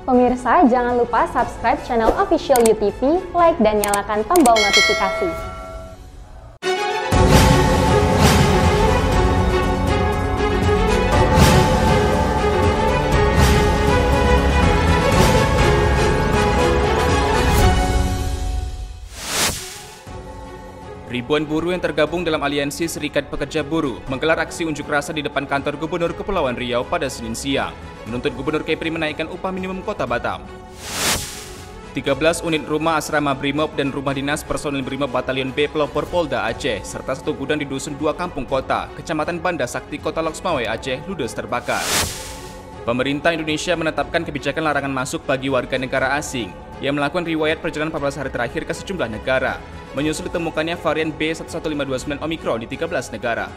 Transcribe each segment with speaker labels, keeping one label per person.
Speaker 1: Pemirsa, jangan lupa subscribe channel official UTV, like dan nyalakan tombol notifikasi.
Speaker 2: Ribuan buruh yang tergabung dalam Aliansi Serikat Pekerja Buruh menggelar aksi unjuk rasa di depan kantor Gubernur Kepulauan Riau pada Senin siang, menuntut Gubernur Kepri menaikkan upah minimum Kota Batam. 13 unit rumah asrama Brimob dan rumah dinas personil Brimob Batalion B Pelopor Polda Aceh, serta satu gudang di Dusun 2 Kampung Kota, Kecamatan Banda Sakti, Kota Loksmawe, Aceh, ludes terbakar. Pemerintah Indonesia menetapkan kebijakan larangan masuk bagi warga negara asing yang melakukan riwayat perjalanan 14 hari terakhir ke sejumlah negara, menyusul ditemukannya varian B11529 Omikron di 13 negara.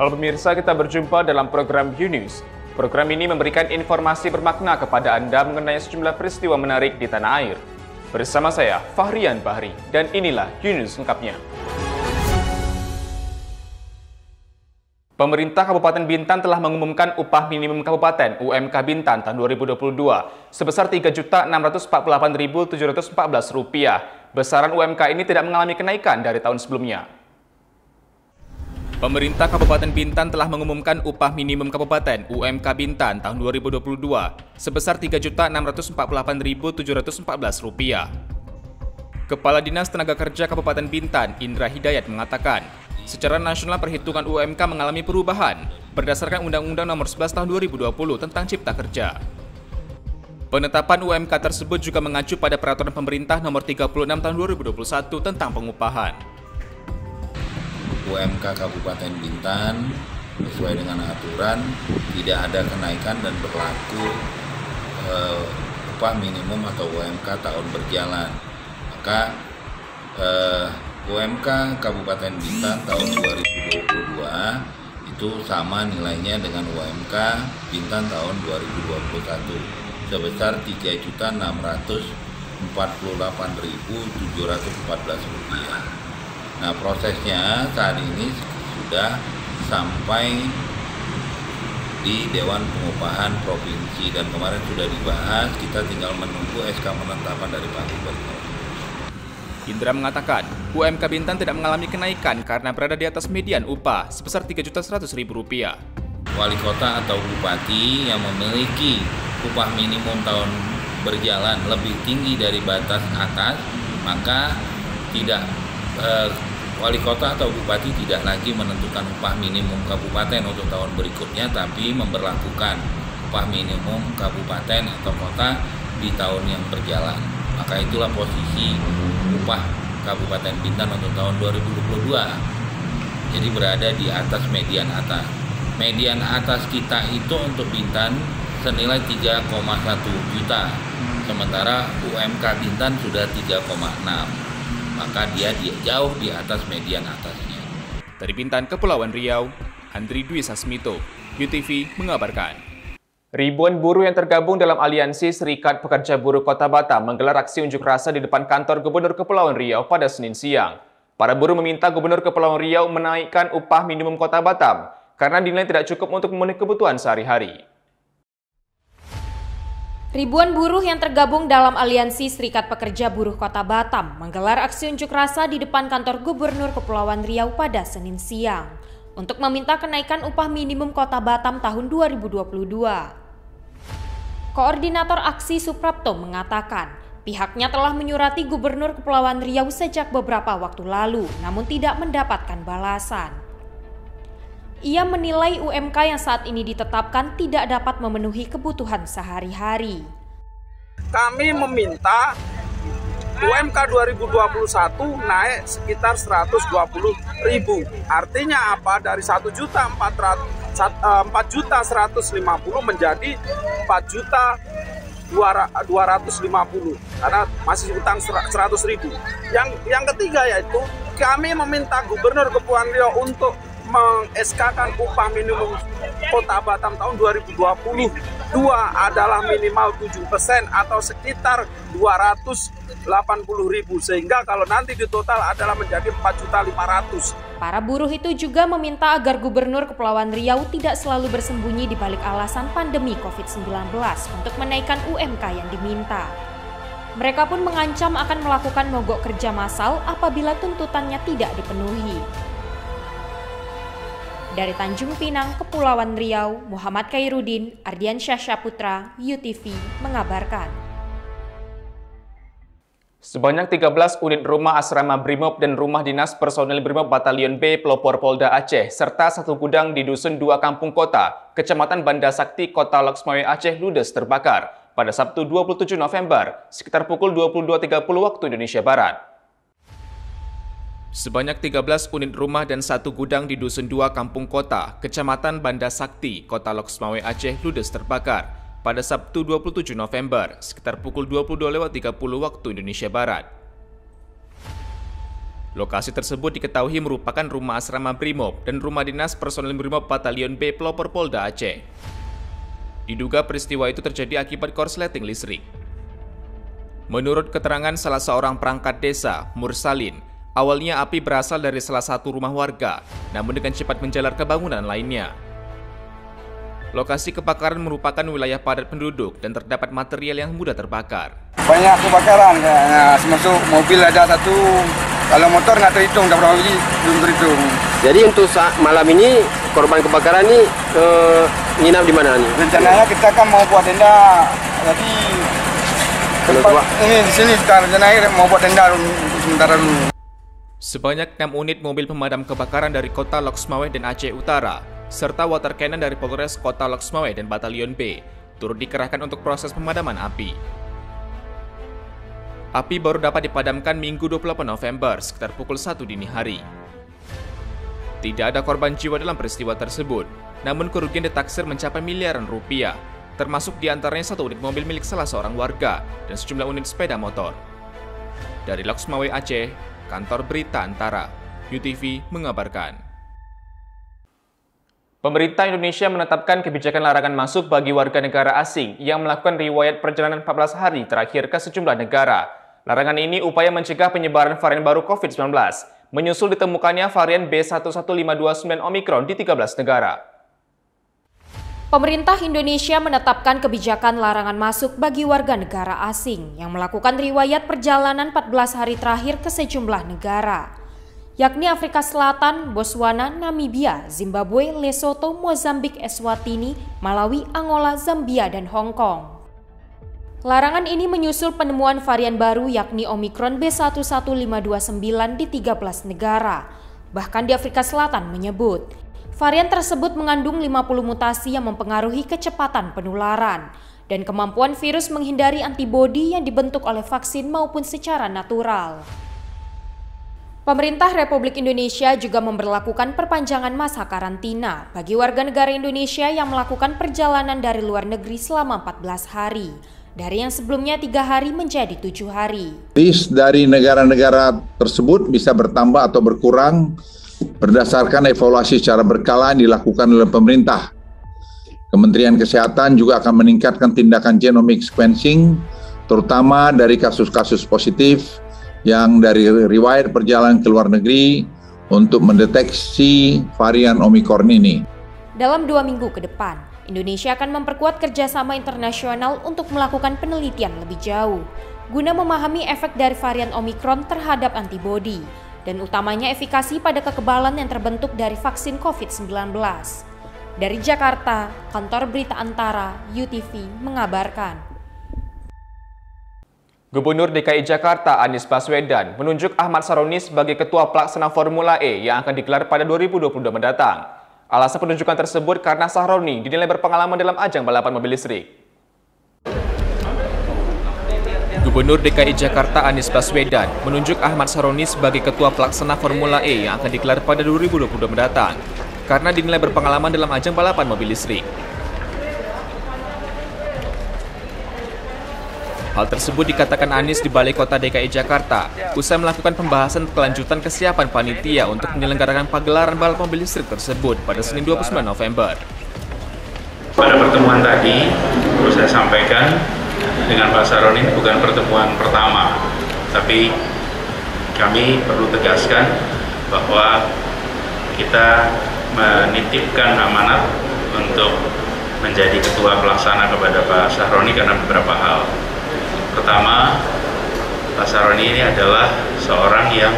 Speaker 2: Halo pemirsa, kita berjumpa dalam program U-News. Program ini memberikan informasi bermakna kepada Anda mengenai sejumlah peristiwa menarik di tanah air. Bersama saya, Fahrian Bahri, dan inilah U-News lengkapnya. Pemerintah Kabupaten Bintan telah mengumumkan upah minimum kabupaten UMK Bintan tahun 2022 sebesar Rp3.648.714. Besaran UMK ini tidak mengalami kenaikan dari tahun sebelumnya. Pemerintah Kabupaten Bintan telah mengumumkan upah minimum kabupaten UMK Bintan tahun 2022 sebesar Rp3.648.714. Kepala Dinas Tenaga Kerja Kabupaten Bintan, Indra Hidayat, mengatakan, secara nasional perhitungan UMK mengalami perubahan berdasarkan Undang-Undang Nomor 11 Tahun 2020 tentang Cipta Kerja. Penetapan UMK tersebut juga mengacu pada Peraturan Pemerintah Nomor 36 Tahun 2021 tentang pengupahan.
Speaker 3: UMK Kabupaten Bintan sesuai dengan aturan tidak ada kenaikan dan berlaku upah minimum atau UMK tahun berjalan. Maka UMK Kabupaten Bintan tahun 2022 itu sama nilainya dengan UMK Bintan tahun 2021 sebesar Rp3.648.714. Nah, prosesnya saat ini sudah sampai di Dewan Pengupahan Provinsi dan kemarin sudah dibahas, kita tinggal menunggu SK penetapan dari Pak Gubernur.
Speaker 2: Indra mengatakan, UMK Bintan tidak mengalami kenaikan karena berada di atas median upah sebesar Rp3.100.000.
Speaker 3: Wali kota atau bupati yang memiliki upah minimum tahun berjalan lebih tinggi dari batas atas, maka wali kota atau bupati tidak lagi menentukan upah minimum kabupaten untuk tahun berikutnya, tapi memberlakukan upah minimum kabupaten atau kota di tahun yang berjalan. Maka itulah posisi upah Kabupaten Bintan untuk tahun 2022. Jadi berada di atas median atas. Median atas kita itu untuk Bintan senilai 3,1 juta. Sementara UMK Bintan sudah 3,6. Maka dia jauh di atas median atasnya.
Speaker 2: Dari Bintan, Kepulauan Riau, Andri Dwi Sasmito, UTV mengabarkan. Ribuan buruh yang tergabung dalam Aliansi Serikat Pekerja Buruh Kota Batam menggelar aksi unjuk rasa di depan kantor Gubernur Kepulauan Riau pada Senin siang. Para buruh meminta Gubernur Kepulauan Riau menaikkan upah minimum Kota Batam karena dinilai tidak cukup untuk memenuhi kebutuhan sehari-hari.
Speaker 4: Ribuan buruh yang tergabung dalam Aliansi Serikat Pekerja Buruh Kota Batam menggelar aksi unjuk rasa di depan kantor Gubernur Kepulauan Riau pada Senin siang untuk meminta kenaikan upah minimum Kota Batam tahun 2022. Koordinator aksi Suprapto mengatakan, pihaknya telah menyurati Gubernur Kepulauan Riau sejak beberapa waktu lalu, namun tidak mendapatkan balasan. Ia menilai UMK yang saat ini ditetapkan tidak dapat memenuhi kebutuhan sehari-hari.
Speaker 5: Kami meminta UMK 2021 naik sekitar 120.000. Artinya apa? Dari 4.150.000 menjadi 4.250.000 karena masih utang 100.000. Yang ketiga yaitu kami meminta Gubernur Kepulauan Riau untuk meng-SK-kan upah minimum Kota Batam tahun 2022 adalah minimal 7% atau sekitar 280.000, sehingga kalau nanti di total adalah menjadi 4.500.000.
Speaker 4: Para buruh itu juga meminta agar Gubernur Kepulauan Riau tidak selalu bersembunyi di balik alasan pandemi COVID-19 untuk menaikkan UMK yang diminta. Mereka pun mengancam akan melakukan mogok kerja massal apabila tuntutannya tidak dipenuhi. Dari Tanjung Pinang, Kepulauan Riau, Muhammad Khairuddin, Ardiansyah Syaputra, UTV mengabarkan.
Speaker 2: Sebanyak 13 unit rumah asrama Brimob dan rumah dinas personel Brimob Batalion B Pelopor Polda Aceh, serta satu gudang di Dusun 2 Kampung Kota, Kecamatan Banda Sakti, Kota Loksmawe, Aceh, ludes terbakar pada Sabtu 27 November, sekitar pukul 22.30 waktu Indonesia Barat. Sebanyak 13 unit rumah dan satu gudang di Dusun 2 Kampung Kota, Kecamatan Banda Sakti, Kota Loksmawe, Aceh, ludes terbakar pada Sabtu 27 November, sekitar pukul 22.30 waktu Indonesia Barat. Lokasi tersebut diketahui merupakan rumah asrama Brimob dan rumah dinas personel Brimob Batalion B Pelopor Polda Aceh. Diduga peristiwa itu terjadi akibat korsleting listrik. Menurut keterangan salah seorang perangkat desa, Mursalin, awalnya api berasal dari salah satu rumah warga, namun dengan cepat menjalar ke bangunan lainnya. Lokasi kebakaran merupakan wilayah padat penduduk dan terdapat material yang mudah terbakar.
Speaker 6: Banyak kebakaran, masuk mobil ada satu, kalau motor nggak terhitung, nggak berapa biji, belum terhitung.
Speaker 7: Jadi untuk malam ini korban kebakaran ini nginap di mana nih?
Speaker 6: Rencananya kita kan mau buat tenda, jadi tempat ini di sini sekarang rencananya mau buat tenda untuk sementara dulu.
Speaker 2: Sebanyak 6 unit mobil pemadam kebakaran dari Kota Loksmawe dan Aceh Utara, serta water cannon dari Polres Kota Loksmawe dan Batalion B turut dikerahkan untuk proses pemadaman api. Api baru dapat dipadamkan Minggu 28 November sekitar pukul 1 dini hari. Tidak ada korban jiwa dalam peristiwa tersebut, namun kerugian ditaksir mencapai miliaran rupiah, termasuk diantaranya satu unit mobil milik salah seorang warga dan sejumlah unit sepeda motor. Dari Loksmawe, Aceh, Kantor Berita Antara, UTV mengabarkan. Pemerintah Indonesia menetapkan kebijakan larangan masuk bagi warga negara asing yang melakukan riwayat perjalanan 14 hari terakhir ke sejumlah negara. Larangan ini upaya mencegah penyebaran varian baru COVID-19, menyusul ditemukannya varian B11529 Omicron di 13 negara.
Speaker 4: Pemerintah Indonesia menetapkan kebijakan larangan masuk bagi warga negara asing yang melakukan riwayat perjalanan 14 hari terakhir ke sejumlah negara, yakni Afrika Selatan, Botswana, Namibia, Zimbabwe, Lesotho, Mozambik, Eswatini, Malawi, Angola, Zambia, dan Hong Kong. Larangan ini menyusul penemuan varian baru yakni Omicron B11529 di 13 negara. Bahkan di Afrika Selatan menyebut, varian tersebut mengandung 50 mutasi yang mempengaruhi kecepatan penularan dan kemampuan virus menghindari antibodi yang dibentuk oleh vaksin maupun secara natural. Pemerintah Republik Indonesia juga memberlakukan perpanjangan masa karantina bagi warga negara Indonesia yang melakukan perjalanan dari luar negeri selama 14 hari, dari yang sebelumnya 3 hari menjadi 7 hari.
Speaker 8: List dari negara-negara tersebut bisa bertambah atau berkurang berdasarkan evaluasi secara berkala yang dilakukan oleh pemerintah. Kementerian Kesehatan juga akan meningkatkan tindakan genomic sequencing, terutama dari kasus-kasus positif yang dari riwayat perjalanan ke luar negeri untuk mendeteksi varian Omicron ini.
Speaker 4: Dalam 2 minggu ke depan, Indonesia akan memperkuat kerjasama internasional untuk melakukan penelitian lebih jauh, guna memahami efek dari varian Omicron terhadap antibodi, dan utamanya efikasi pada kekebalan yang terbentuk dari vaksin COVID-19. Dari Jakarta, Kantor Berita Antara, UTV mengabarkan.
Speaker 2: Gubernur DKI Jakarta Anies Baswedan menunjuk Ahmad Saroni sebagai Ketua Pelaksana Formula E yang akan digelar pada 2022 mendatang. Alasan penunjukan tersebut karena Saroni dinilai berpengalaman dalam ajang balapan mobil listrik. Gubernur DKI Jakarta Anies Baswedan menunjuk Ahmad Saroni sebagai Ketua Pelaksana Formula E yang akan digelar pada 2022 mendatang karena dinilai berpengalaman dalam ajang balapan mobil listrik. Hal tersebut dikatakan Anies di Balai Kota DKI Jakarta usai melakukan pembahasan kelanjutan kesiapan panitia untuk menyelenggarakan pagelaran balap mobil listrik tersebut pada Senin 29 November.
Speaker 9: Pada pertemuan tadi, perlu saya sampaikan dengan Pak Saroni bukan pertemuan pertama, tapi kami perlu tegaskan bahwa kita menitipkan amanat untuk menjadi ketua pelaksana kepada Pak Sahroni karena beberapa hal. Pertama, Pak Sahroni ini adalah seorang yang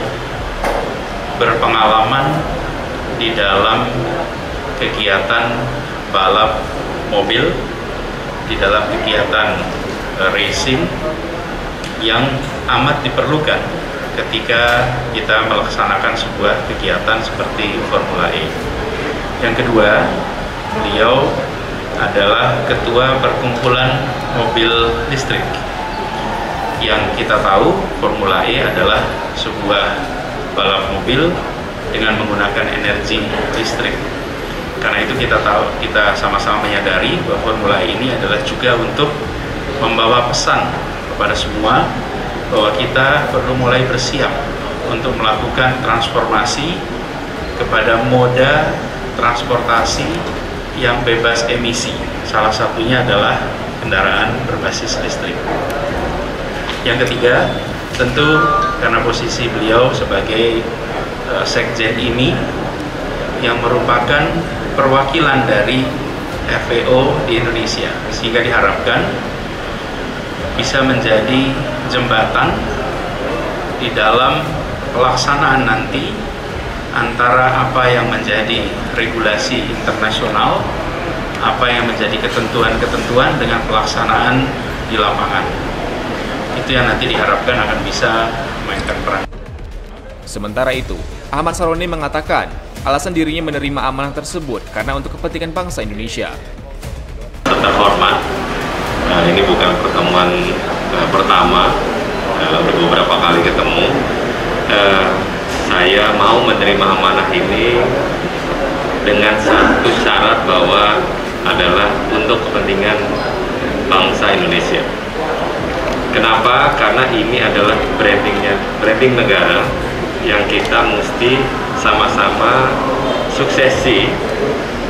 Speaker 9: berpengalaman di dalam kegiatan balap mobil, di dalam kegiatan racing yang amat diperlukan ketika kita melaksanakan sebuah kegiatan seperti Formula E. Yang kedua, beliau adalah ketua perkumpulan mobil listrik. Yang kita tahu Formula E adalah sebuah balap mobil dengan menggunakan energi listrik. Karena itu kita sama-sama menyadari bahwa Formula E ini adalah juga untuk membawa pesan kepada semua bahwa kita perlu mulai bersiap untuk melakukan transformasi kepada moda transportasi yang bebas emisi. Salah satunya adalah kendaraan berbasis listrik. Yang ketiga, tentu karena posisi beliau sebagai sekjen ini yang merupakan perwakilan dari FPO di Indonesia, sehingga diharapkan bisa menjadi jembatan di dalam pelaksanaan nanti antara apa yang menjadi regulasi internasional, apa yang menjadi ketentuan-ketentuan dengan pelaksanaan di lapangan. Itu yang nanti diharapkan akan bisa memainkan peran.
Speaker 2: Sementara itu, Ahmad Sahroni mengatakan alasan dirinya menerima amanah tersebut karena untuk kepentingan bangsa Indonesia.
Speaker 10: Terhormat, ini bukan pertemuan pertama, udah beberapa kali ketemu. Saya mau menerima amanah ini dengan satu syarat bahwa adalah untuk kepentingan bangsa Indonesia. Kenapa? Karena ini adalah branding negara yang kita mesti sama-sama suksesi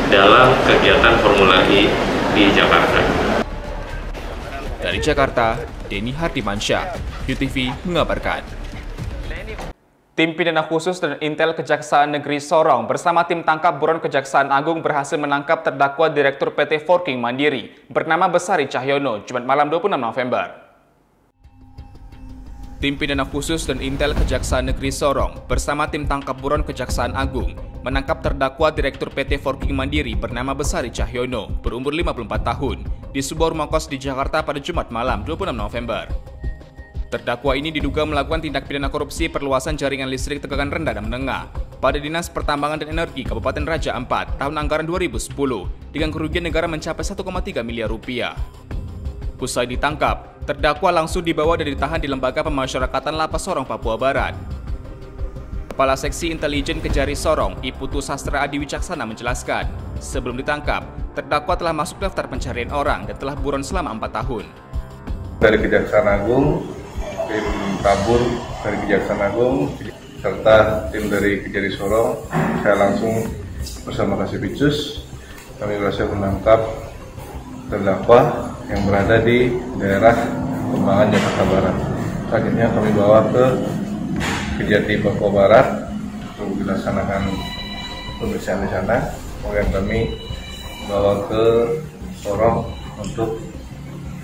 Speaker 10: dalam kegiatan Formula E di Jakarta.
Speaker 2: Dari Jakarta, Denny Hardimansyah, UTV mengabarkan. Tim Pidana Khusus dan Intel Kejaksaan Negeri Sorong bersama tim tangkap buron Kejaksaan Agung berhasil menangkap terdakwa Direktur PT Forking Mandiri bernama Besari Cahyono Jumat malam 26 November. Tim Pidana Khusus dan Intel Kejaksaan Negeri Sorong bersama tim tangkap buron Kejaksaan Agung menangkap terdakwa Direktur PT Forking Mandiri bernama Besari Cahyono berumur 54 tahun di sebuah rumah kos di Jakarta pada Jumat malam 26 November. Terdakwa ini diduga melakukan tindak pidana korupsi perluasan jaringan listrik tegangan rendah dan menengah pada Dinas Pertambangan dan Energi Kabupaten Raja Ampat tahun anggaran 2010 dengan kerugian negara mencapai 1,3 miliar rupiah. Usai ditangkap, terdakwa langsung dibawa dan ditahan di Lembaga Pemasyarakatan Lapas Sorong, Papua Barat. Kepala Seksi Intelijen Kejari Sorong, Iputu Sastra Adi Wicaksana menjelaskan, sebelum ditangkap, terdakwa telah masuk daftar pencarian orang dan telah buron selama 4 tahun.
Speaker 11: Dari Kejaksaan Agung, tim tabur dari Kejaksaan Agung, serta tim dari Kejari Sorong, saya langsung bersama Kasubitsus, kami berhasil menangkap terdakwa yang berada di daerah Kembangan, Jakarta Barat. Selanjutnya kami bawa ke Kejati, Papua Barat untuk dilaksanakan pemeriksaan di sana. Kemudian kami bawa ke Sorong untuk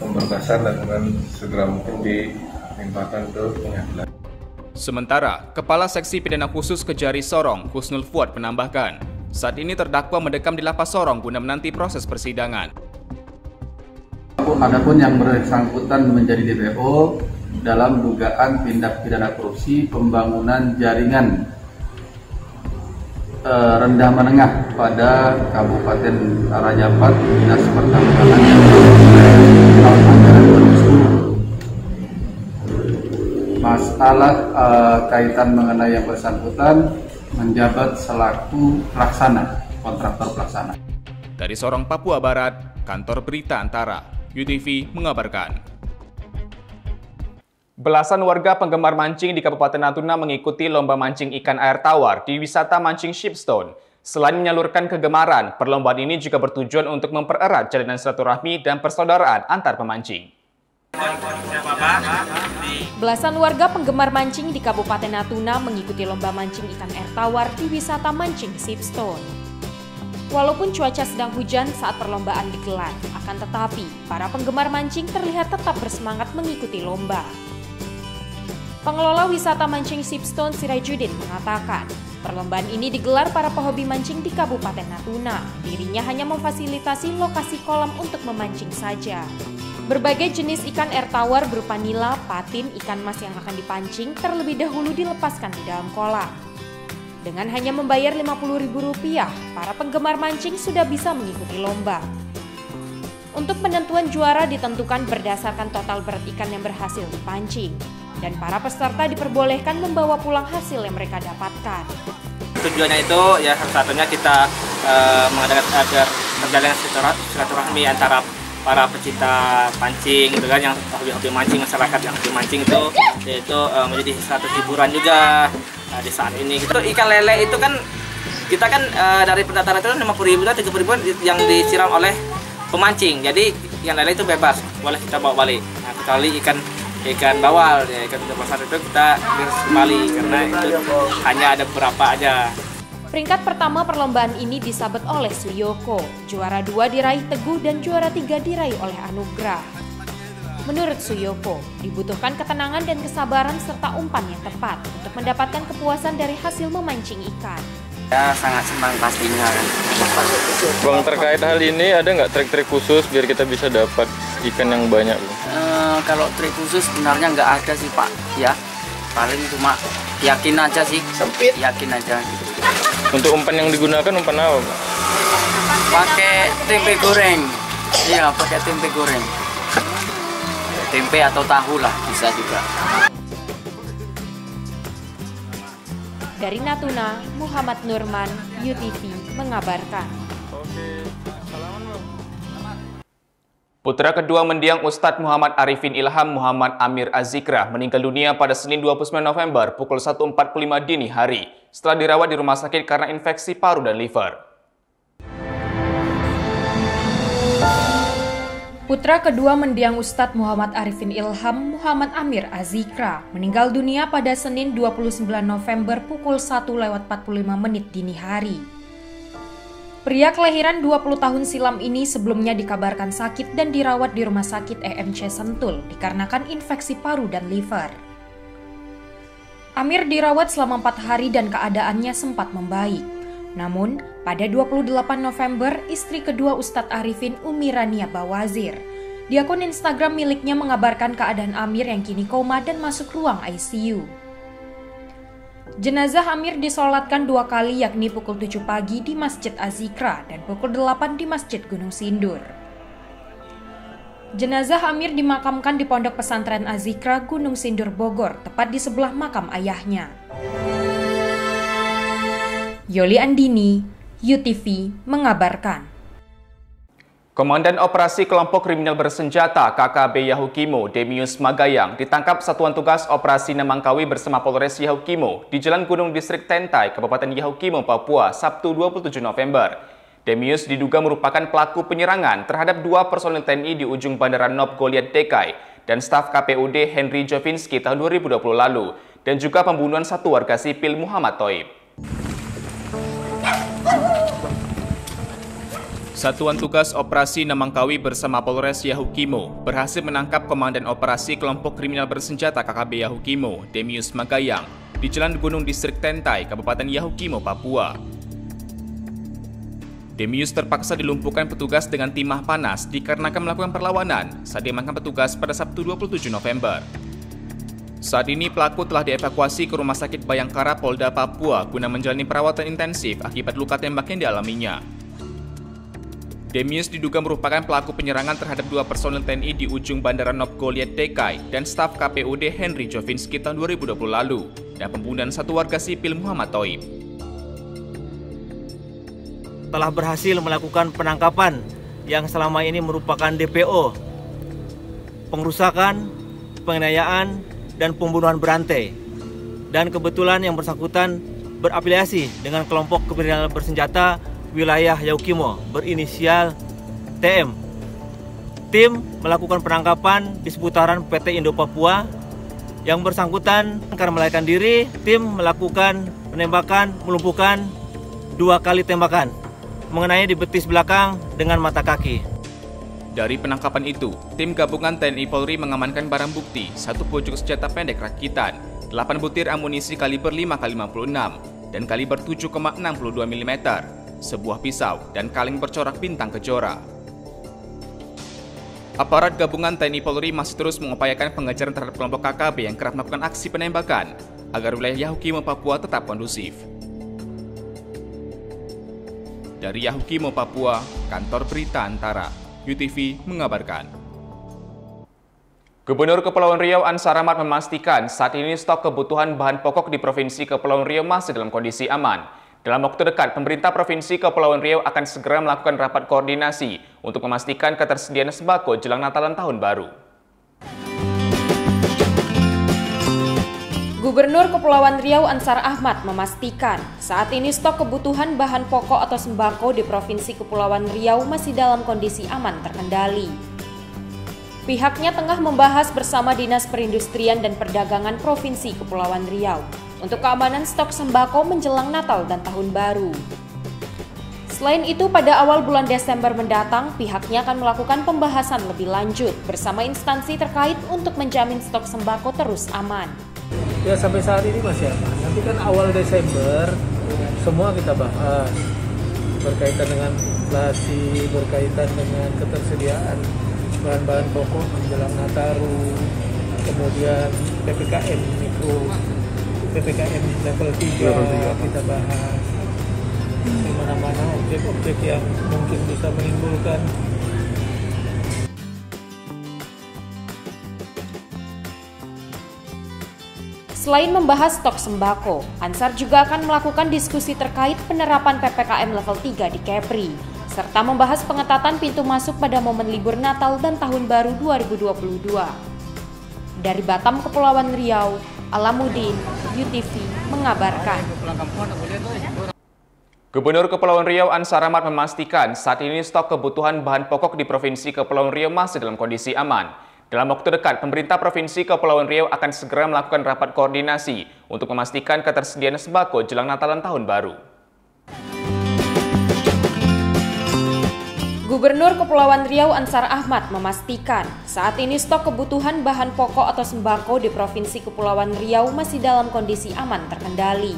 Speaker 11: pemberkasan dan dengan segera mungkin dilimpahkan ke pengadilan.
Speaker 2: Sementara, Kepala Seksi Pidana Khusus Kejari Sorong, Kusnul Fuad menambahkan, saat ini terdakwa mendekam di Lapas Sorong guna menanti proses persidangan.
Speaker 12: Adapun yang bersangkutan menjadi DPO dalam dugaan tindak pidana korupsi pembangunan jaringan rendah menengah pada Kabupaten Raja Ampat, Dinas Pertambangan tahun anggaran 2010. Masalah kaitan mengenai yang bersangkutan menjabat selaku pelaksana, kontraktor pelaksana.
Speaker 2: Dari Sorong, Papua Barat, Kantor Berita Antara, UTV mengabarkan. Belasan warga penggemar mancing di Kabupaten Natuna mengikuti lomba mancing ikan air tawar di wisata mancing Shipstone. Selain menyalurkan kegemaran, perlombaan ini juga bertujuan untuk mempererat jalinan silaturahmi dan persaudaraan antar pemancing.
Speaker 4: Belasan warga penggemar mancing di Kabupaten Natuna mengikuti lomba mancing ikan air tawar di wisata mancing Shipstone. Walaupun cuaca sedang hujan saat perlombaan digelar, akan tetapi para penggemar mancing terlihat tetap bersemangat mengikuti lomba. Pengelola wisata mancing Shipstone Sirajudin mengatakan, perlombaan ini digelar para pehobi mancing di Kabupaten Natuna. Dirinya hanya memfasilitasi lokasi kolam untuk memancing saja. Berbagai jenis ikan air tawar berupa nila, patin, ikan mas yang akan dipancing terlebih dahulu dilepaskan di dalam kolam. Dengan hanya membayar Rp50.000, para penggemar mancing sudah bisa mengikuti lomba. Untuk penentuan juara ditentukan berdasarkan total berat ikan yang berhasil dipancing. Dan para peserta diperbolehkan membawa pulang hasil yang mereka dapatkan.
Speaker 13: Tujuannya itu ya salah satunya kita mengadakan agar terjalin silaturahmi antara para pecinta pancing gitu kan, yang hobi mancing, masyarakat yang hobi mancing itu yaitu menjadi satu hiburan juga di saat ini. Gitu. Ikan lele itu kan kita kan dari pendaftaran itu 50.000 30.000 yang disiram oleh pemancing. Jadi ikan lele itu bebas, boleh kita bawa balik. Nah, kecuali ikan bawal, ya, ikan besar itu kita harus kembali karena itu hanya ada beberapa aja.
Speaker 4: Peringkat pertama perlombaan ini disabet oleh Suyoko, juara 2 diraih Teguh dan juara 3 diraih oleh Anugrah. Menurut Suyoko, dibutuhkan ketenangan dan kesabaran serta umpan yang tepat untuk mendapatkan kepuasan dari hasil memancing ikan.
Speaker 14: Ya sangat senang pastinya kan.
Speaker 15: Bang, terkait hal ini ada nggak trik-trik khusus biar kita bisa dapat ikan yang banyak?
Speaker 14: Kalau trik khusus sebenarnya nggak ada sih Pak, ya paling cuma yakin aja sih, yakin aja.
Speaker 15: Untuk umpan yang digunakan umpan apa Pak?
Speaker 14: Pakai tempe goreng, iya pakai tempe goreng, tempe atau tahu lah bisa juga.
Speaker 4: Dari Natuna, Muhammad Nurman, UTV mengabarkan.
Speaker 2: Putra kedua mendiang Ustadz Muhammad Arifin Ilham Muhammad Amir Az-Zikra meninggal dunia pada Senin 29 November pukul 1.45 dini hari setelah dirawat di rumah sakit karena infeksi paru dan liver.
Speaker 4: Putra kedua mendiang Ustadz Muhammad Arifin Ilham Muhammad Amir Az-Zikra meninggal dunia pada Senin 29 November pukul 1:45 dini hari. Pria kelahiran 20 tahun silam ini sebelumnya dikabarkan sakit dan dirawat di Rumah Sakit EMC Sentul dikarenakan infeksi paru dan liver. Amir dirawat selama 4 hari dan keadaannya sempat membaik. Namun, pada 28 November, istri kedua Ustadz Arifin, Umi Rania Bawazir, di akun Instagram miliknya mengabarkan keadaan Amir yang kini koma dan masuk ruang ICU. Jenazah Amir disolatkan 2 kali yakni pukul 7 pagi di Masjid Az-Zikra dan pukul 8 di Masjid Gunung Sindur. Jenazah Amir dimakamkan di Pondok Pesantren Az-Zikra Gunung Sindur Bogor, tepat di sebelah makam ayahnya. Yoli Andini, UTV mengabarkan.
Speaker 2: Komandan Operasi Kelompok Kriminal Bersenjata KKB Yahukimo, Demius Magayang, ditangkap Satuan Tugas Operasi Namangkawi bersama Polres Yahukimo di Jalan Gunung Distrik Tentai, Kabupaten Yahukimo, Papua, Sabtu 27 November. Demius diduga merupakan pelaku penyerangan terhadap 2 personil TNI di ujung Bandara Nop Goliat Dekai dan staf KPUD Henry Jovinski tahun 2020 lalu, dan juga pembunuhan 1 warga sipil Muhammad Toib. Satuan Tugas Operasi Namangkawi bersama Polres Yahukimo berhasil menangkap Komandan Operasi Kelompok Kriminal Bersenjata KKB Yahukimo, Demius Magayang, di Jalan Gunung Distrik Tentai, Kabupaten Yahukimo, Papua. Demius terpaksa dilumpuhkan petugas dengan timah panas dikarenakan melakukan perlawanan saat diamankan petugas pada Sabtu 27 November. Saat ini pelaku telah dievakuasi ke Rumah Sakit Bayangkara Polda Papua guna menjalani perawatan intensif akibat luka tembak yang dialaminya. Demius diduga merupakan pelaku penyerangan terhadap 2 personil TNI di ujung Bandara Nop Goliat Dekai dan staf KPUD Henry Jovinski tahun 2020 lalu, dan pembunuhan 1 warga sipil Muhammad Toib.
Speaker 16: Telah berhasil melakukan penangkapan yang selama ini merupakan DPO, pengrusakan, penganiayaan, dan pembunuhan berantai. Dan kebetulan yang bersangkutan berafiliasi dengan kelompok kriminal bersenjata wilayah Yahukimo berinisial TM. tim melakukan penangkapan di seputaran PT Indo Papua. Yang bersangkutan karena melarikan diri, tim melakukan penembakan, melumpuhkan 2 kali tembakan, mengenai di betis belakang dengan mata kaki.
Speaker 2: Dari penangkapan itu, tim gabungan TNI Polri mengamankan barang bukti, 1 pucuk senjata pendek rakitan, 8 butir amunisi kaliber 5x56 dan kaliber 7,62 mm, sebuah pisau, dan kaleng bercorak bintang kejora. Aparat gabungan TNI Polri masih terus mengupayakan pengejaran terhadap kelompok KKB yang kerap melakukan aksi penembakan agar wilayah Yahukimo Papua tetap kondusif. Dari Yahukimo Papua, Kantor Berita Antara, UTV mengabarkan. Gubernur Kepulauan Riau Ansar Ahmad memastikan saat ini stok kebutuhan bahan pokok di Provinsi Kepulauan Riau masih dalam kondisi aman. Dalam waktu dekat, pemerintah Provinsi Kepulauan Riau akan segera melakukan rapat koordinasi untuk memastikan ketersediaan sembako jelang Natalan Tahun Baru.
Speaker 4: Gubernur Kepulauan Riau Ansar Ahmad memastikan saat ini stok kebutuhan bahan pokok atau sembako di Provinsi Kepulauan Riau masih dalam kondisi aman terkendali. Pihaknya tengah membahas bersama Dinas Perindustrian dan Perdagangan Provinsi Kepulauan Riau untuk keamanan stok sembako menjelang Natal dan Tahun Baru. Selain itu, pada awal bulan Desember mendatang, pihaknya akan melakukan pembahasan lebih lanjut bersama instansi terkait untuk menjamin stok sembako terus aman.
Speaker 17: Ya, sampai saat ini masih aman. Nanti kan awal Desember semua kita bahas berkaitan dengan inflasi, berkaitan dengan ketersediaan bahan-bahan pokok menjelang Nataru, kemudian PPKM mikro, PPKM level 3 kita bahas, di mana-mana objek-objek yang mungkin bisa menimbulkan.
Speaker 4: Selain membahas stok sembako, Ansar juga akan melakukan diskusi terkait penerapan PPKM level 3 di Kepri, serta membahas pengetatan pintu masuk pada momen libur Natal dan Tahun Baru 2022. Dari Batam, Kepulauan Riau, Alamuddin, UTV mengabarkan.
Speaker 2: Gubernur Kepulauan Riau Ansar Ahmad memastikan saat ini stok kebutuhan bahan pokok di Provinsi Kepulauan Riau masih dalam kondisi aman. Dalam waktu dekat, pemerintah Provinsi Kepulauan Riau akan segera melakukan rapat koordinasi untuk memastikan ketersediaan sembako jelang Natalan Tahun Baru.
Speaker 4: Gubernur Kepulauan Riau Ansar Ahmad memastikan saat ini stok kebutuhan bahan pokok atau sembako di Provinsi Kepulauan Riau masih dalam kondisi aman terkendali.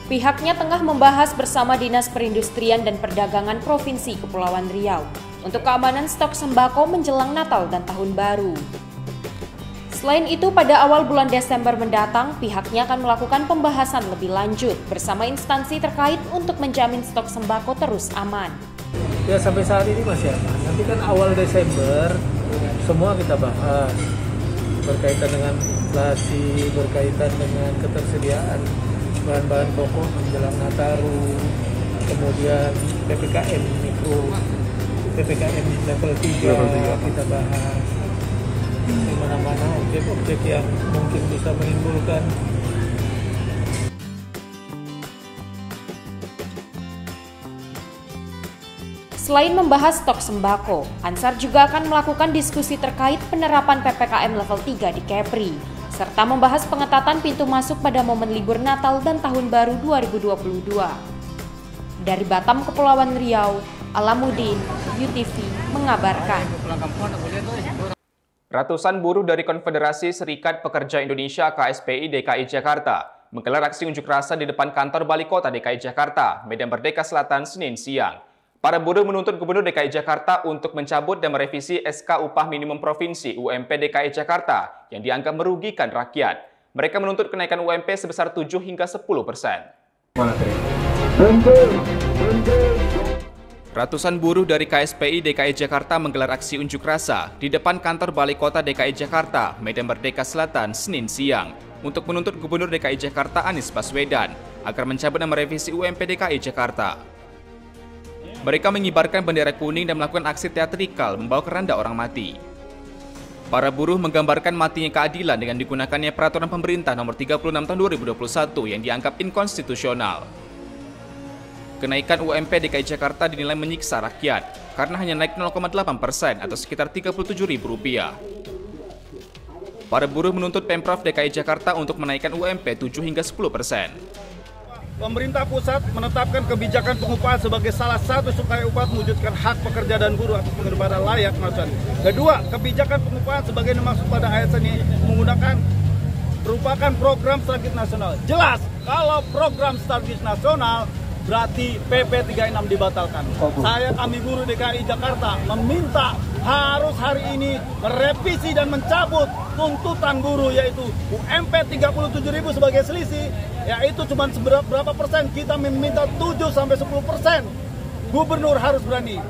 Speaker 4: Pihaknya tengah membahas bersama Dinas Perindustrian dan Perdagangan Provinsi Kepulauan Riau untuk keamanan stok sembako menjelang Natal dan Tahun Baru. Selain itu, pada awal bulan Desember mendatang, pihaknya akan melakukan pembahasan lebih lanjut bersama instansi terkait untuk menjamin stok sembako terus aman.
Speaker 17: Ya, sampai saat ini masih aman. Nanti kan awal Desember semua kita bahas berkaitan dengan inflasi, berkaitan dengan ketersediaan bahan-bahan pokok menjelang Nataru, kemudian PPKM mikro, PPKM level 3 kita bahas, di mana-mana objek-objek yang mungkin bisa menimbulkan.
Speaker 4: Selain membahas stok sembako, Ansar juga akan melakukan diskusi terkait penerapan PPKM level 3 di Kepri, serta membahas pengetatan pintu masuk pada momen libur Natal dan Tahun Baru 2022. Dari Batam, Kepulauan Riau, Alamuddin, UTV mengabarkan.
Speaker 2: Ratusan buruh dari Konfederasi Serikat Pekerja Indonesia KSPI DKI Jakarta menggelar aksi unjuk rasa di depan kantor Balai Kota DKI Jakarta, Medan Merdeka Selatan, Senin siang. Para buruh menuntut Gubernur DKI Jakarta untuk mencabut dan merevisi SK Upah Minimum Provinsi UMP DKI Jakarta yang dianggap merugikan rakyat. Mereka menuntut kenaikan UMP sebesar 7 hingga 10%. Ratusan buruh dari KSPI DKI Jakarta menggelar aksi unjuk rasa di depan kantor Balai Kota DKI Jakarta, Medan Merdeka Selatan, Senin siang untuk menuntut Gubernur DKI Jakarta Anies Baswedan agar mencabut dan merevisi UMP DKI Jakarta. Mereka mengibarkan bendera kuning dan melakukan aksi teatrikal membawa keranda orang mati. Para buruh menggambarkan matinya keadilan dengan digunakannya peraturan pemerintah nomor 36 tahun 2021 yang dianggap inkonstitusional. Kenaikan UMP DKI Jakarta dinilai menyiksa rakyat karena hanya naik 0,8% atau sekitar Rp37.000. Para buruh menuntut Pemprov DKI Jakarta untuk menaikkan UMP 7 hingga 10%.
Speaker 18: Pemerintah pusat menetapkan kebijakan pengupahan sebagai salah satu supaya upah mewujudkan hak pekerja dan buruh atas penghidupan layak. Kedua, kebijakan pengupahan sebagai dimaksud pada ayat ini merupakan program strategis nasional. Jelas, kalau program strategis nasional berarti PP 36 dibatalkan. Kami buruh DKI Jakarta meminta harus hari ini merevisi dan mencabut tuntutan buruh, yaitu UMP 37.000 sebagai selisih, yaitu cuma berapa persen, kita meminta 7-10%. Gubernur harus berani.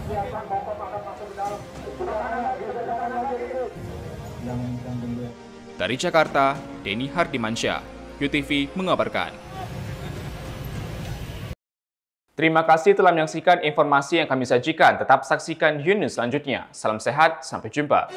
Speaker 2: Dari Jakarta, Denny Hardimansyah, UTV mengabarkan. Terima kasih telah menyaksikan informasi yang kami sajikan. Tetap saksikan News selanjutnya. Salam sehat, sampai jumpa.